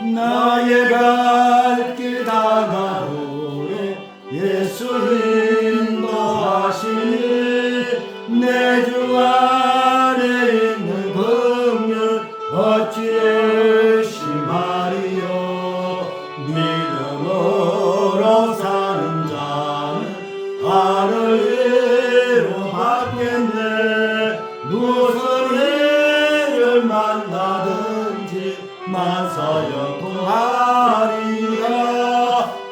나의 갈 길 다가오니 예수 인도하시니 내 주 안에 있는 긍휼 어찌 의심하리요. 믿음으로 사는 자는 하늘 위로 받겠네. 무슨 일을 만나든지 만사형통하리라.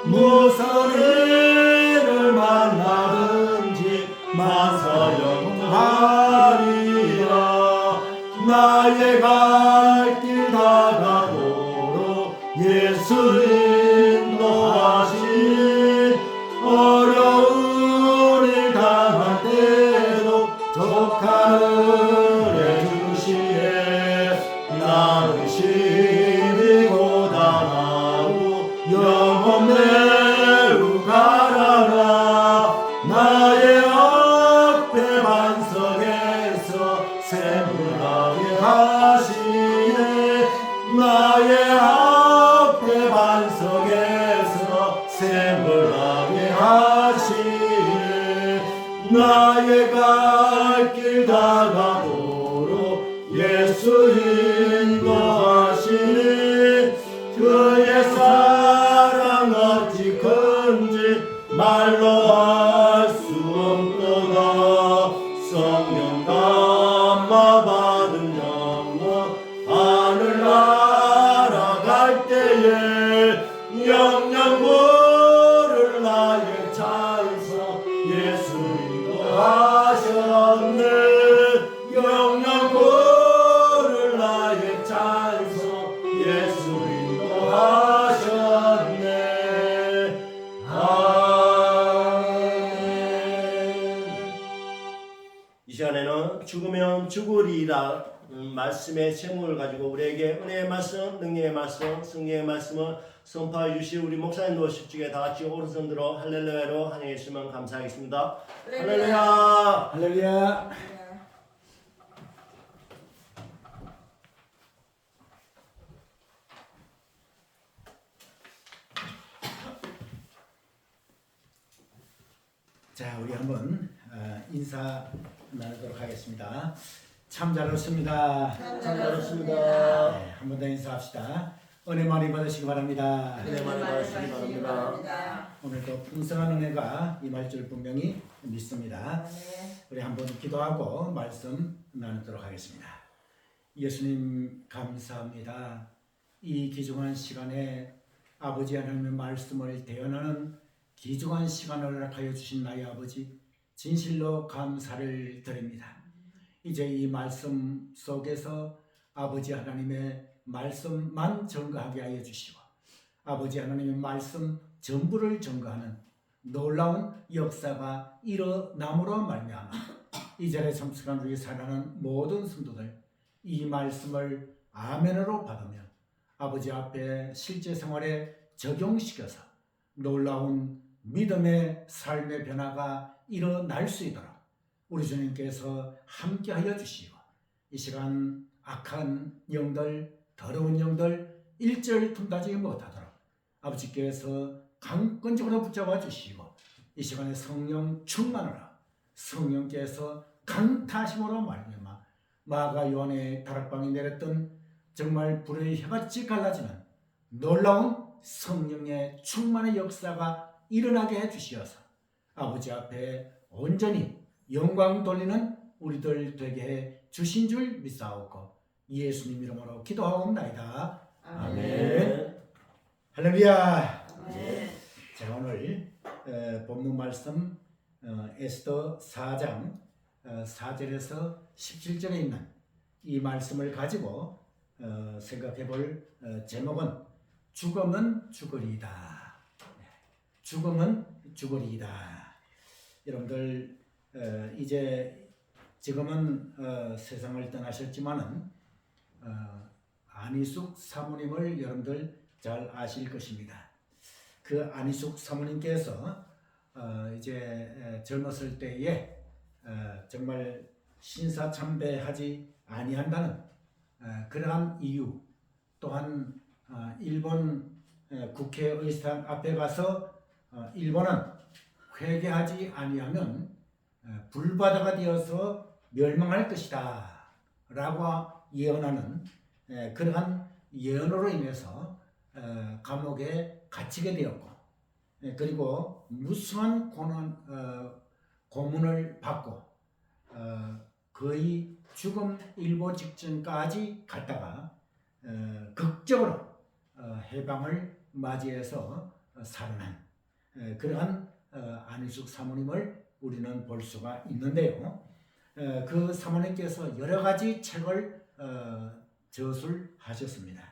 무슨 일을 만나든지 만사형통하리라. 나의 갈 길 다가오로 예수 인도하시니 어려운 일 당할 때도 족하는 애 주시에 나 의심이 고단하고 영혼 매우 가라라. 나의 앞에 반석에서 샘물나게 하시네. 나의 앞에 반석에서 샘물나게 하시네. 나의 갈 길 다가오로 예수 인도하시니 그의 사랑 어찌 큰지 말로 할 수 없도다. 성령 감화 받은 영혼 하늘나라 갈 때에 영영 부를 나의 찬송 예수 인도하셨네. 영영 부를 나의 찬송 예수 인도하셨네. 아멘. 이 시간에는 죽으면 죽으리라 말씀의 제목을 가지고 우리에게 은혜의 말씀, 능력의 말씀, 성령의 말씀을 선포해 주실 우리 목사님 도와주시기에 다 같이 오른손 들어 할렐루야로 환영했으면 감사하겠습니다. 할렐루야. 할렐루야. 자, 우리 한번 인사 나누도록 하겠습니다. 참 잘 오셨습니다. 참 잘했습니다. 네, 한 번 더 인사합시다. 은혜 많이 받으시기 바랍니다. 은혜 많이 받으시기 바랍니다. 오늘도 풍성한 은혜가 임할 줄 분명히 믿습니다. 우리 한번 기도하고 말씀 나누도록 하겠습니다. 예수님 감사합니다. 이 귀중한 시간에 아버지 하나님의 말씀을 대언하는 귀중한 시간을 허락하여 주신 나의 아버지 진실로 감사를 드립니다. 이제 이 말씀 속에서 아버지 하나님의 말씀만 증거하게 하여 주시고 아버지 하나님의 말씀 전부를 증거하는 놀라운 역사가 일어남으로 말미암아 이 자리에 참석한 우리 사랑하는 모든 성도들 이 말씀을 아멘으로 받으며 아버지 앞에 실제 생활에 적용시켜서 놀라운 믿음의 삶의 변화가 일어날 수 있도록 우리 주님께서 함께하여 주시고 이 시간 악한 영들, 더러운 영들 일절 틈타지 못하도록 아버지께서 강건적으로 붙잡아 주시고 이 시간에 성령 충만으로 성령께서 강타심으로 말미암아 마가 요한의 다락방에 내렸던 정말 불의 혀같이 갈라지는 놀라운 성령의 충만의 역사가 일어나게 해주시어서 아버지 앞에 온전히 영광 돌리는 우리들 되게 해 주신 줄 믿사오고 예수님 이름으로 기도하옵나이다. 아멘. 할렐루야. 아멘. 자, 오늘 본문 말씀 에스더 4장 4절에서 17절에 있는 이 말씀을 가지고 생각해 볼 제목은 죽음은 죽으리이다. 죽음은 죽으리이다. 여러분들 이제 지금은 세상을 떠나셨지만은 안희숙 사모님을 여러분들 잘 아실 것입니다. 그 안희숙 사모님께서 이제 젊었을 때에 정말 신사참배하지 아니한다는 그러한 이유 또한 일본 국회의사당 앞에 가서 일본은 회개하지 아니하면 불바다가 되어서 멸망할 것이다 라고 예언하는 그러한 예언으로 인해서 감옥에 갇히게 되었고, 그리고 무수한 고문을 받고 거의 죽음 일보 직전까지 갔다가 극적으로 해방을 맞이해서 살아난 그러한 안희숙 사모님을 우리는 볼 수가 있는데요. 그 사모님께서 여러 가지 책을 저술하셨습니다.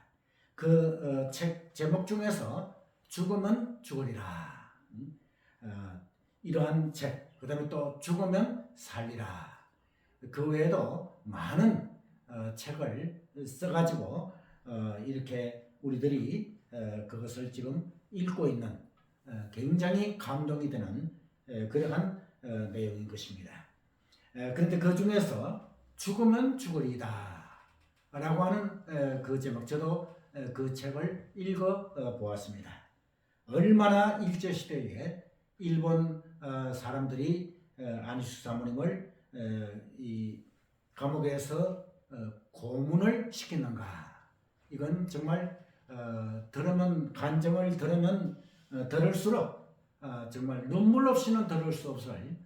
그 책 제목 중에서 죽으면 죽으리라, 이러한 책, 그 다음에 또 죽으면 살리라, 그 외에도 많은 책을 써가지고 이렇게 우리들이 그것을 지금 읽고 있는 굉장히 감동이 되는 그러한 내용인 것입니다. 그런데 그 중에서 죽으면 죽으리다 라고 하는 그 제목, 저도 그 책을 읽어 보았습니다. 얼마나 일제시대에 일본 사람들이 안희숙 사모님을 이 감옥에서 고문을 시켰는가. 이건 정말 들으면, 간증을 들으면 들을수록 정말 눈물 없이는 들을 수 없을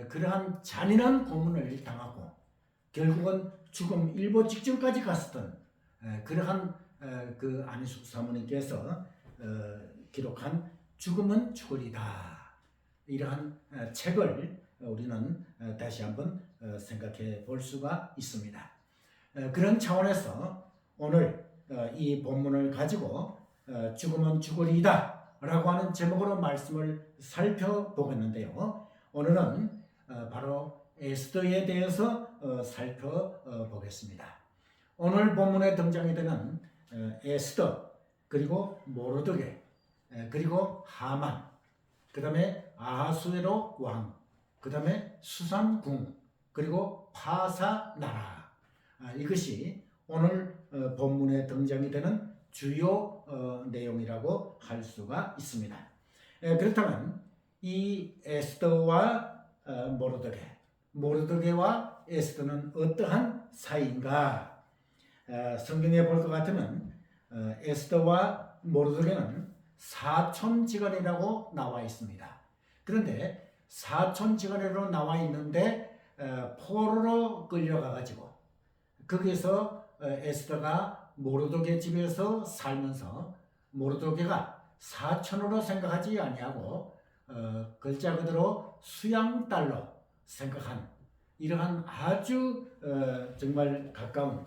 그러한 잔인한 고문을 당하고 결국은 죽음 일보 직전까지 갔었던 그러한 그 안희숙 사모님께서 기록한 죽음은 죽으리다, 이러한 책을 우리는 다시 한번 생각해 볼 수가 있습니다. 그런 차원에서 오늘 이 본문을 가지고 죽음은 죽으리다 라고 하는 제목으로 말씀을 살펴보겠는데요. 오늘은 바로 에스더에 대해서 살펴보겠습니다. 오늘 본문에 등장이 되는 에스더, 그리고 모르드게, 그리고 하만, 그 다음에 아하수에로 왕, 그 다음에 수산궁, 그리고 파사나라, 이것이 오늘 본문에 등장이 되는 주요 내용이라고 할 수가 있습니다. 그렇다면 이 에스더와 모르드게와 에스더는 어떠한 사이인가? 성경에 볼 것 같으면 에스더와 모르드게는 사촌지간이라고 나와 있습니다. 그런데 사촌지간으로 나와 있는데 포로로 끌려가가지고 거기서 에스더가 모르드게 집에서 살면서 모르드게가 사촌으로 생각하지 아니하고 글자 그대로 수양딸로 생각한 이러한 아주 정말 가까운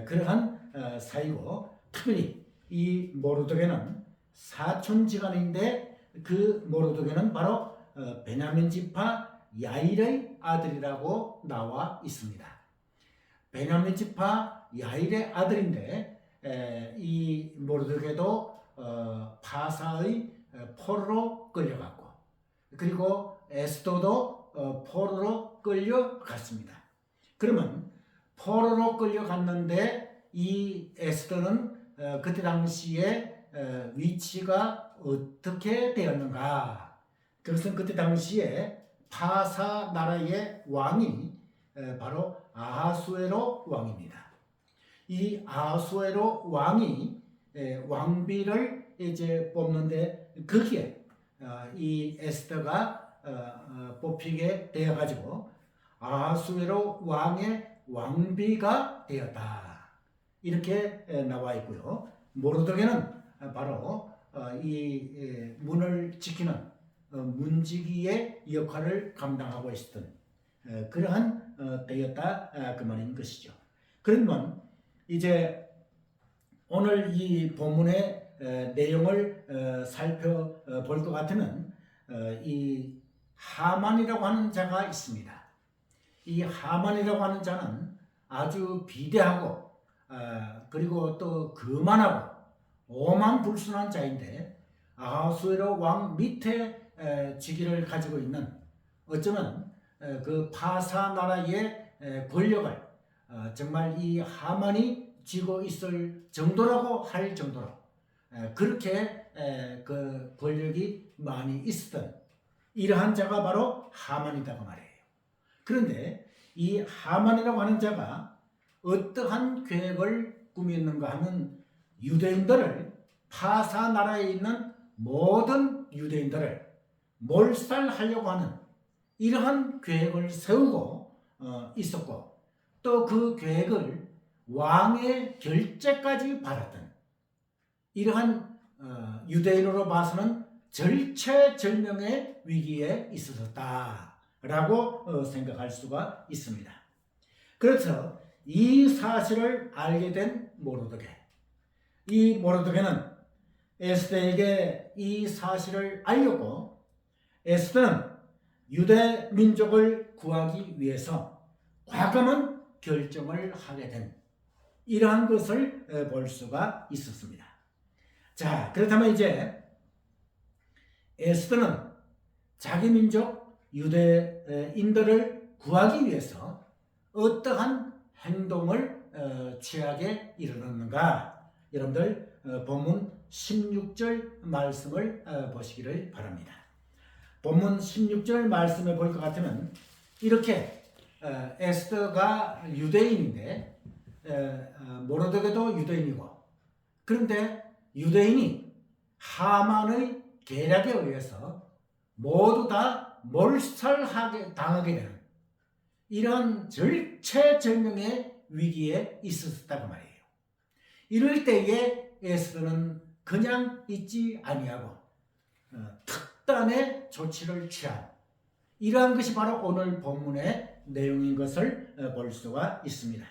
그러한 사이고, 특별히 이 모르드게는 사촌지간인데 그 모르드게는 바로 베냐민 지파 야일의 아들이라고 나와 있습니다. 베냐민 지파 야일의 아들인데 이 모르드게도 파사의 포로로 끌려갔고, 그리고 에스더도 포로로 끌려갔습니다. 그러면 포로로 끌려갔는데 이 에스더는 그때 당시에 위치가 어떻게 되었는가? 그것은 그때 당시에 파사 나라의 왕이 바로 아하수에로 왕입니다. 이 아하수에로 왕이 왕비를 이제 뽑는데 거기에 이 에스더가 뽑히게 되어가지고 아하수에로 왕의 왕비가 되었다, 이렇게 나와 있고요. 모르드게는 바로 이 문을 지키는 문지기의 역할을 감당하고 있었던 그러한 때였다, 그 말인 것이죠. 그러면 이제 오늘 이 본문의 내용을 살펴볼 것 같으면 이 하만이라고 하는 자가 있습니다. 이 하만이라고 하는 자는 아주 비대하고 그리고 또 거만하고 오만불순한 자인데 아하수에로 왕 밑에 직위를 가지고 있는, 어쩌면 그 파사 나라의 권력을 정말 이 하만이 쥐고 있을 정도라고 할 정도로 그렇게 그 권력이 많이 있었던 이러한 자가 바로 하만이다고 말이에요. 그런데 이 하만이라고 하는 자가 어떠한 계획을 꾸몄는가 하면 유대인들을 파사 나라에 있는 모든 유대인들을 몰살하려고 하는 이러한 계획을 세우고 있었고 또 그 계획을 왕의 결재까지 받았던 이러한 유대인으로 봐서는 절체절명의 위기에 있었다라고 생각할 수가 있습니다. 그래서 이 사실을 알게 된 모르드게, 이 모르드게는 에스더에게 이 사실을 알렸고 에스더는 유대 민족을 구하기 위해서 과감한 결정을 하게 된 이러한 것을 볼 수가 있었습니다. 자, 그렇다면 이제 에스더는 자기 민족 유대인들을 구하기 위해서 어떠한 행동을 취하게 이르렀는가? 여러분들 본문 16절 말씀을 보시기를 바랍니다. 본문 16절 말씀을 볼 것 같으면 이렇게 에스더가 유대인인데 모르드게도 유대인이고 그런데 유대인이 하만의 계략에 의해서 모두 다 몰살하게 당하게 되는 이런 절체절명의 위기에 있었다고 말이에요. 이럴 때에 에스더는 그냥 있지 아니하고 특단의 조치를 취한 이러한 것이 바로 오늘 본문의 내용인 것을 볼 수가 있습니다.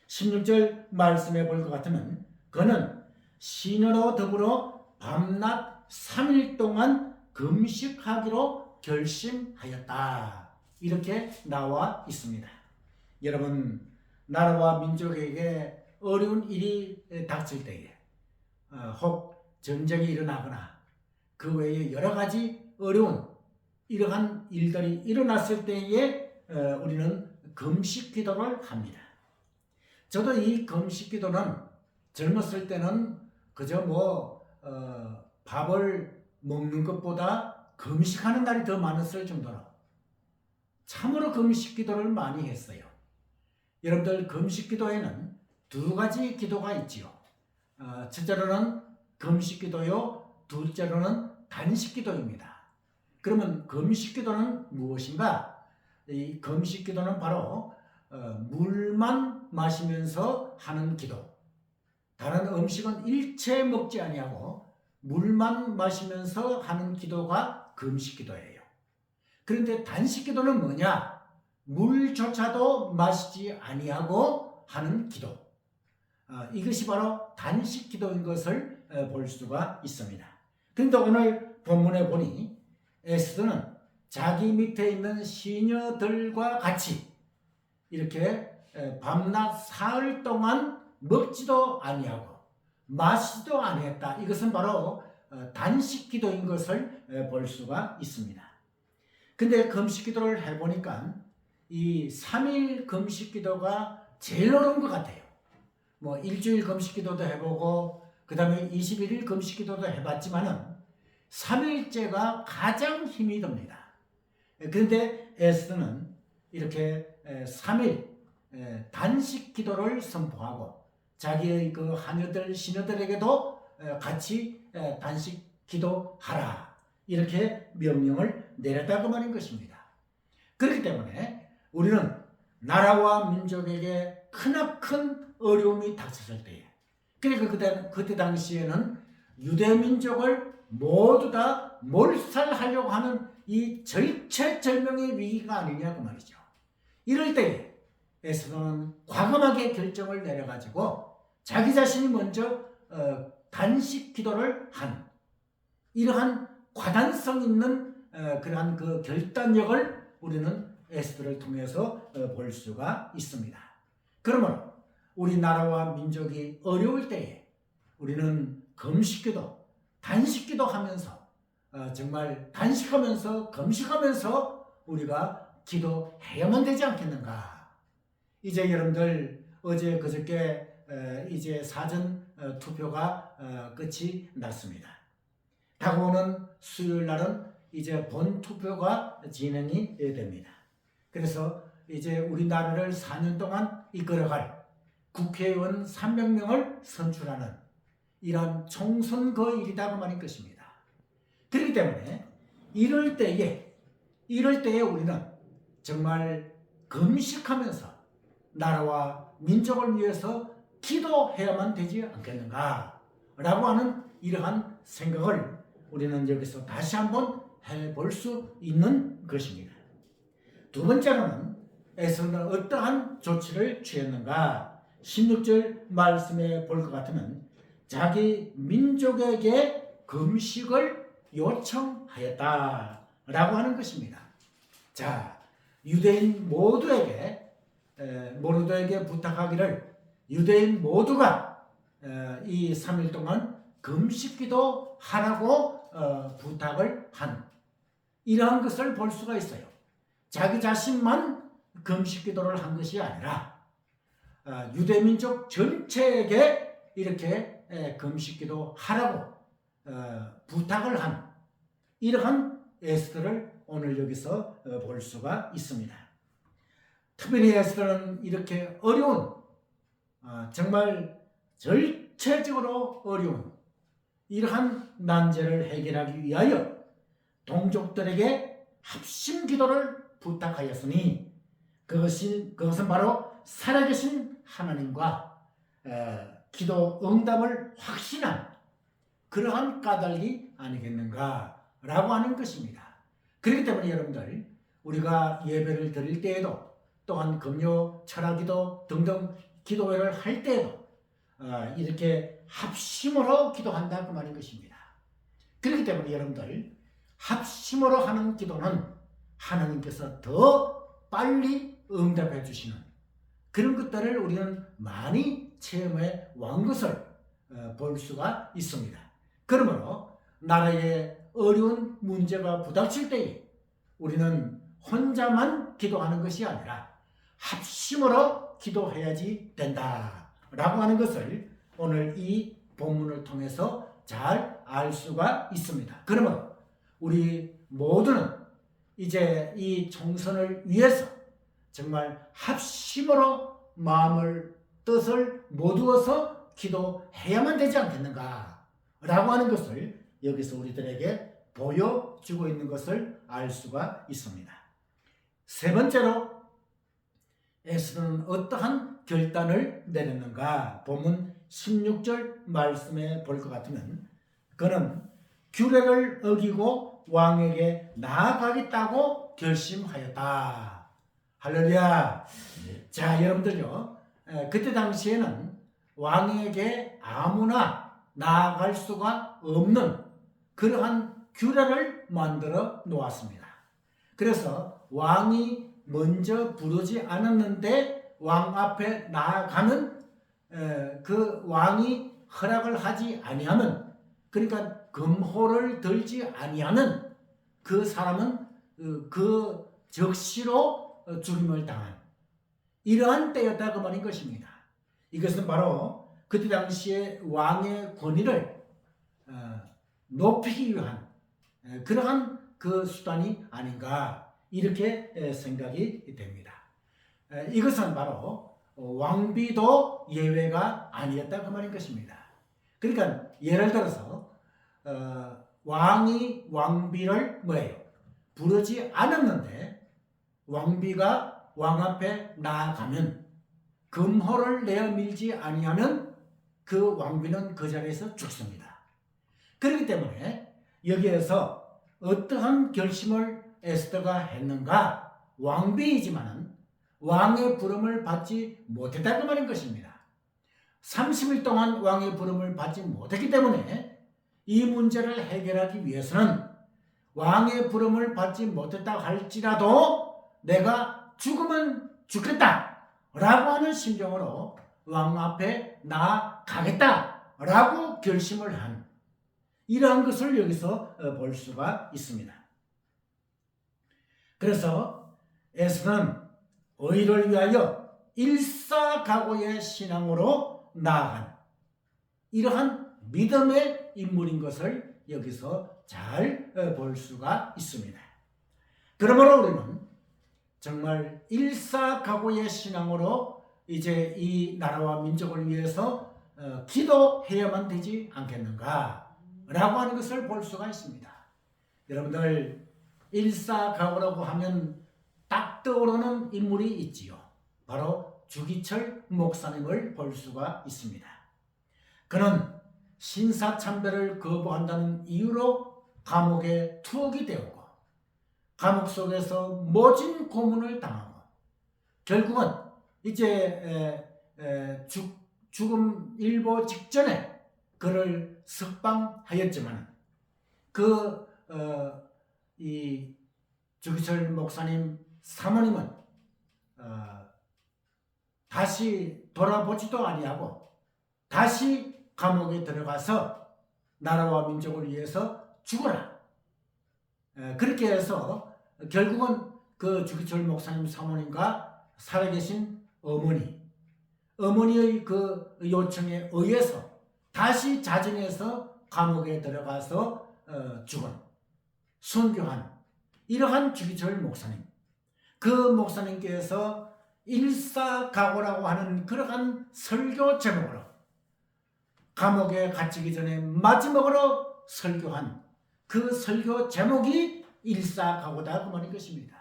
16절 말씀에 볼 것 같으면 그는 시녀로 더불어 밤낮 3일 동안 금식하기로 결심하였다. 이렇게 나와 있습니다. 여러분, 나라와 민족에게 어려운 일이 닥칠 때에 혹 전쟁이 일어나거나 그 외에 여러 가지 어려운 이러한 일들이 일어났을 때에 우리는 금식 기도를 합니다. 저도 이 금식 기도는 젊었을 때는 그저 밥을 먹는 것보다 금식하는 날이 더 많았을 정도로 참으로 금식 기도를 많이 했어요. 여러분들 금식 기도에는 두 가지 기도가 있지요. 첫째로는 금식 기도요, 둘째로는 단식 기도입니다. 그러면 금식 기도는 무엇인가? 이 금식 기도는 바로 물만 마시면서 하는 기도. 다른 음식은 일체 먹지 아니하고 물만 마시면서 하는 기도가 금식 기도예요. 그런데 단식 기도는 뭐냐? 물조차도 마시지 아니하고 하는 기도. 이것이 바로 단식 기도인 것을 볼 수가 있습니다. 그런데 오늘 본문에 보니 에스더는 자기 밑에 있는 시녀들과 같이 이렇게 밤낮 사흘 동안 먹지도 아니하고 마시지도 아니했다. 이것은 바로 단식 기도인 것을 볼 수가 있습니다. 근데 금식 기도를 해보니까 이 3일 금식 기도가 제일 어려운 것 같아요. 일주일 금식 기도도 해보고 그 다음에 21일 금식 기도도 해봤지만은 3일째가 가장 힘이 듭니다. 그런데 에스더는 이렇게 3일 단식 기도를 선포하고 자기의 그 하녀들 시녀들에게도 같이 단식 기도하라 이렇게 명령을 내렸다고 말인 것입니다. 그렇기 때문에 우리는 나라와 민족에게 크나큰 어려움이 닥쳤을 때에 그러니까 그때 당시에는 유대 민족을 모두 다 몰살하려고 하는 이 절체절명의 위기가 아니냐 그 말이죠. 이럴 때에 에스더는 과감하게 결정을 내려가지고 자기 자신이 먼저 단식 기도를 한 이러한 과단성 있는 그러한 그 결단력을 우리는 에스더를 통해서 볼 수가 있습니다. 그러므로 우리나라와 민족이 어려울 때에 우리는 금식기도, 단식기도 하면서 정말 단식하면서 금식하면서 우리가 기도해야만 되지 않겠는가. 이제 여러분들 어제 그저께 이제 사전 투표가 끝이 났습니다. 다가오는 수요일 날은 이제 본 투표가 진행이 됩니다. 그래서 이제 우리나라를 4년 동안 이끌어갈 국회의원 300명을 선출하는 이런 총선거일이다 그 말인 것입니다. 그렇기 때문에 이럴 때에 우리는 정말 금식하면서 나라와 민족을 위해서 기도해야만 되지 않겠는가 라고 하는 이러한 생각을 우리는 여기서 다시 한번 해볼 수 있는 것입니다. 두 번째로는 에스더는 어떠한 조치를 취했는가 16절 말씀에 볼 것 같으면 자기 민족에게 금식을 요청하였다 라고 하는 것입니다. 자, 유대인 모두에게 부탁하기를 유대인 모두가 이 3일 동안 금식기도 하라고 부탁을 한 이러한 것을 볼 수가 있어요. 자기 자신만 금식기도를 한 것이 아니라 유대민족 전체에게 이렇게 금식기도 하라고 부탁을 한 이러한 에스더를 오늘 여기서 볼 수가 있습니다. 특별히 에스더는 이렇게 어려운 정말 절체적으로 어려운 이러한 난제를 해결하기 위하여 동족들에게 합심 기도를 부탁하였으니 그것은 바로 살아계신 하나님과 기도 응답을 확신한 그러한 까닭이 아니겠는가 라고 하는 것입니다. 그렇기 때문에 여러분들 우리가 예배를 드릴 때에도 또한 금요 철학기도 등등 기도회를 할 때에도 이렇게 합심으로 기도한다 그 말인 것입니다. 그렇기 때문에 여러분들 합심으로 하는 기도는 하나님께서 더 빨리 응답해 주시는 그런 것들을 우리는 많이 체험해 온 것을 볼 수가 있습니다. 그러므로 나라에 어려운 문제가 부닥칠 때에 우리는 혼자만 기도하는 것이 아니라 합심으로 기도해야지 된다라고 하는 것을 오늘 이 본문을 통해서 잘 알 수가 있습니다. 그러므로 우리 모두는 이제 이 총선을 위해서 정말 합심으로 마음을 뜻을 모두어서 기도해야만 되지 않겠는가 라고 하는 것을 여기서 우리들에게 보여주고 있는 것을 알 수가 있습니다. 세 번째로 에스더는 어떠한 결단을 내렸는가 본문 16절 말씀에 볼 것 같으면 그는 규례를 어기고 왕에게 나아가겠다고 결심하였다. 할렐루야. 자, 여러분들요, 그때 당시에는 왕에게 아무나 나아갈 수가 없는 그러한 규례를 만들어 놓았습니다. 그래서 왕이 먼저 부르지 않았는데 왕 앞에 나아가는 그 왕이 허락을 하지 아니하면, 그러니까 금호를 들지 아니하는 그 사람은 그 적시로 죽임을 당한 이러한 때였다 그 말인 것입니다. 이것은 바로 그때 당시에 왕의 권위를 높이기 위한 그러한 그 수단이 아닌가 이렇게 생각이 됩니다. 이것은 바로 왕비도 예외가 아니었다 그 말인 것입니다. 그러니까 예를 들어서 왕이 왕비를 부르지 않았는데 왕비가 왕 앞에 나아가면 금호를 내어밀지 아니하면 그 왕비는 그 자리에서 죽습니다. 그렇기 때문에 여기에서 어떠한 결심을 에스더가 했는가? 왕비이지만 왕의 부름을 받지 못했다 그 말인 것입니다. 30일 동안 왕의 부름을 받지 못했기 때문에 이 문제를 해결하기 위해서는 왕의 부름을 받지 못했다 할지라도 내가 죽으면 죽겠다 라고 하는 심정으로 왕 앞에 나아가겠다 라고 결심을 한 이러한 것을 여기서 볼 수가 있습니다. 그래서 에스더는 의를 위하여 일사각오의 신앙으로 나아간 이러한 믿음의 인물인 것을 여기서 잘 볼 수가 있습니다. 그러므로 우리는 정말 일사각오의 신앙으로 이제 이 나라와 민족을 위해서 기도해야만 되지 않겠는가 라고 하는 것을 볼 수가 있습니다. 여러분들 일사각오라고 하면 딱 떠오르는 인물이 있지요. 바로 주기철 목사님을 볼 수가 있습니다. 그는 신사참배를 거부한다는 이유로 감옥에 투옥이 되었고 감옥 속에서 모진 고문을 당하고 결국은 이제 죽음 일보 직전에 그를 석방하였지만 이 주기철 목사님 사모님은 다시 돌아보지도 아니하고 다시 감옥에 들어가서 나라와 민족을 위해서 죽어라. 그렇게 해서 결국은 그 주기철 목사님 사모님과 살아계신 어머니의 그 요청에 의해서 다시 자진해서 감옥에 들어가서 죽은 순교한 이러한 주기철 목사님, 그 목사님께서 일사각오라고 하는 그러한 설교 제목으로 감옥에 갇히기 전에 마지막으로 설교한 그 설교 제목이 일사각오다 그 말인 것입니다.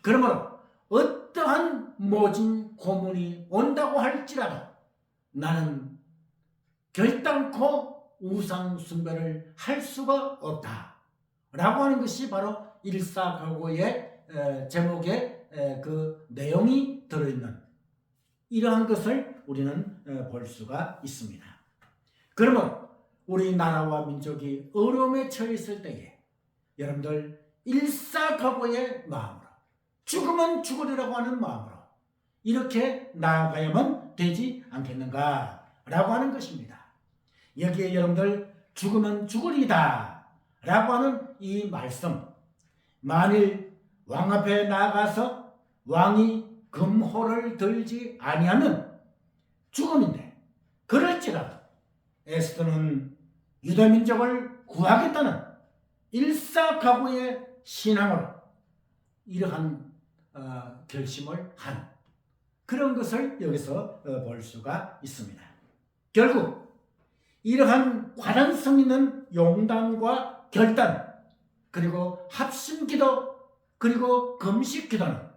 그러므로 어떠한 모진 고문이 온다고 할지라도 나는 결단코 우상 숭배를 할 수가 없다 라고 하는 것이 바로 일사각오의 제목에 그 내용이 들어있는 이러한 것을 우리는 볼 수가 있습니다. 그러면 우리나라와 민족이 어려움에 처해 있을 때에 여러분들 일사각오의 마음으로 죽으면 죽으리라고 하는 마음으로 이렇게 나아가야만 되지 않겠는가 라고 하는 것입니다. 여기에 여러분들 죽으면 죽으리다 라고 하는 이 말씀, 만일 왕 앞에 나아가서 왕이 금호를 들지 아니하면 죽음인데 그럴지라도 에스더는 유다민족을 구하겠다는 일사각오의 신앙으로 이러한 결심을 한 그런 것을 여기서 볼 수가 있습니다. 결국 이러한 관한성 있는 용단과 결단 그리고 합심기도 그리고 금식기도는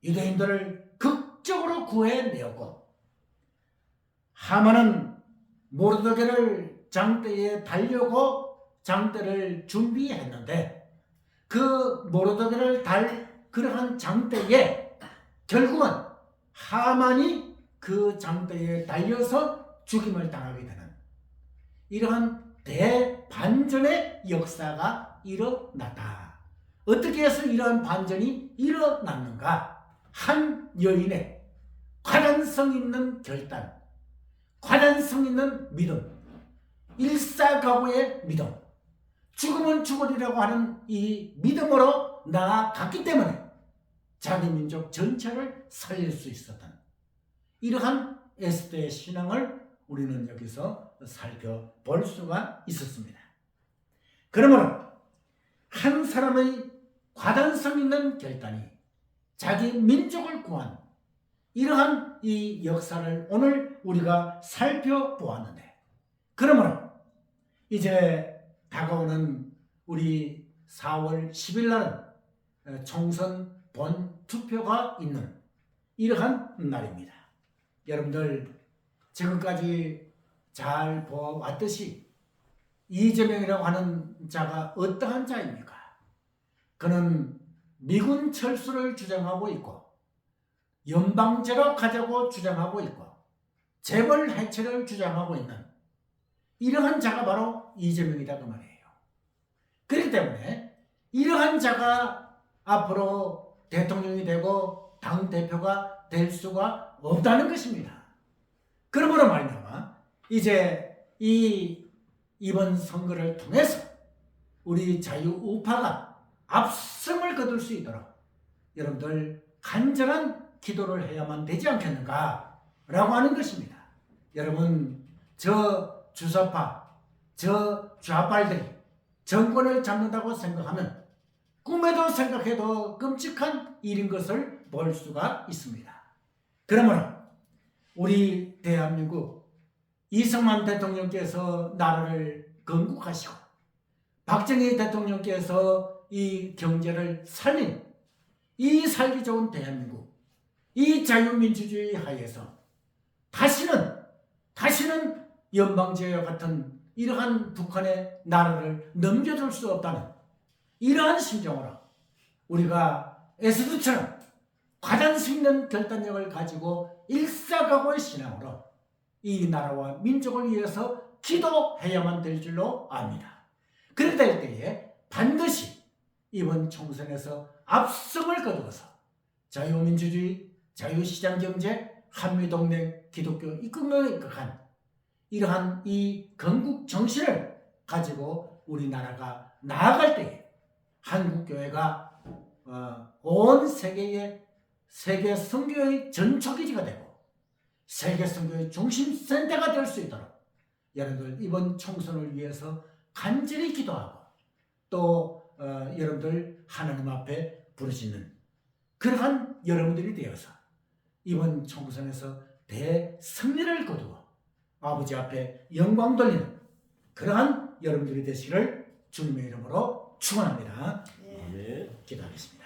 유대인들을 극적으로 구해내었고 하만은 모르드게를 장대에 달려고 장대를 준비했는데 그 모르드게를 달 그러한 장대에 결국은 하만이 그 장대에 달려서 죽임을 당하게 되는 이러한 대반전의 역사가 일어났다. 어떻게 해서 이러한 반전이 일어났는가? 한 여인의 관한성 있는 결단, 관한성 있는 믿음, 일사각오의 믿음, 죽으면 죽으리라고 하는 이 믿음으로 나아갔기 때문에 자기 민족 전체를 살릴 수 있었던 이러한 에스더의 신앙을 우리는 여기서 살펴볼 수가 있었습니다. 그러므로 한 사람의 과단성 있는 결단이 자기 민족을 구한 이러한 이 역사를 오늘 우리가 살펴보았는데 그러므로 이제 다가오는 우리 4월 10일 날은 총선 본 투표가 있는 이러한 날입니다. 여러분들 지금까지 잘 보았듯이 이재명이라고 하는 자가 어떠한 자입니까? 그는 미군 철수를 주장하고 있고 연방제로 가자고 주장하고 있고 재벌 해체를 주장하고 있는 이러한 자가 바로 이재명이다 그 말이에요. 그렇기 때문에 이러한 자가 앞으로 대통령이 되고 당대표가 될 수가 없다는 것입니다. 그러므로 말미암아 이제 이번 선거를 통해서 우리 자유우파가 압승을 거둘 수 있도록 여러분들 간절한 기도를 해야만 되지 않겠는가 라고 하는 것입니다. 여러분 저 주사파, 저 좌빨들이 정권을 잡는다고 생각하면 꿈에도 생각해도 끔찍한 일인 것을 볼 수가 있습니다. 그러므로 우리 대한민국 이승만 대통령께서 나라를 건국하시고 박정희 대통령께서 이 경제를 살린 이 살기 좋은 대한민국, 이 자유민주주의 하에서 다시는 연방제와 같은 이러한 북한의 나라를 넘겨줄 수 없다는 이러한 심정으로 우리가 에스더처럼 과단수 있는 결단력을 가지고 일사각오의 신앙으로 이 나라와 민족을 위해서 기도해야만 될 줄로 압니다. 그럴 때에 반드시 이번 총선에서 압승을 거두어서 자유민주주의, 자유시장경제, 한미동맹, 기독교 이끌림에 극한 이러한 이 건국 정신을 가지고 우리나라가 나아갈 때에 한국교회가 온 세계의 세계 선교의 전초기지가 되고 세계 선교의 중심센터가 될 수 있도록 여러분들 이번 총선을 위해서 간절히 기도하고 또 여러분들 하나님 앞에 부르짖는 그러한 여러분들이 되어서 이번 총선에서 대승리를 거두어 아버지 앞에 영광 돌리는 그러한 여러분들이 되시기를 주님의 이름으로 축원합니다. 아멘. 기도하겠습니다.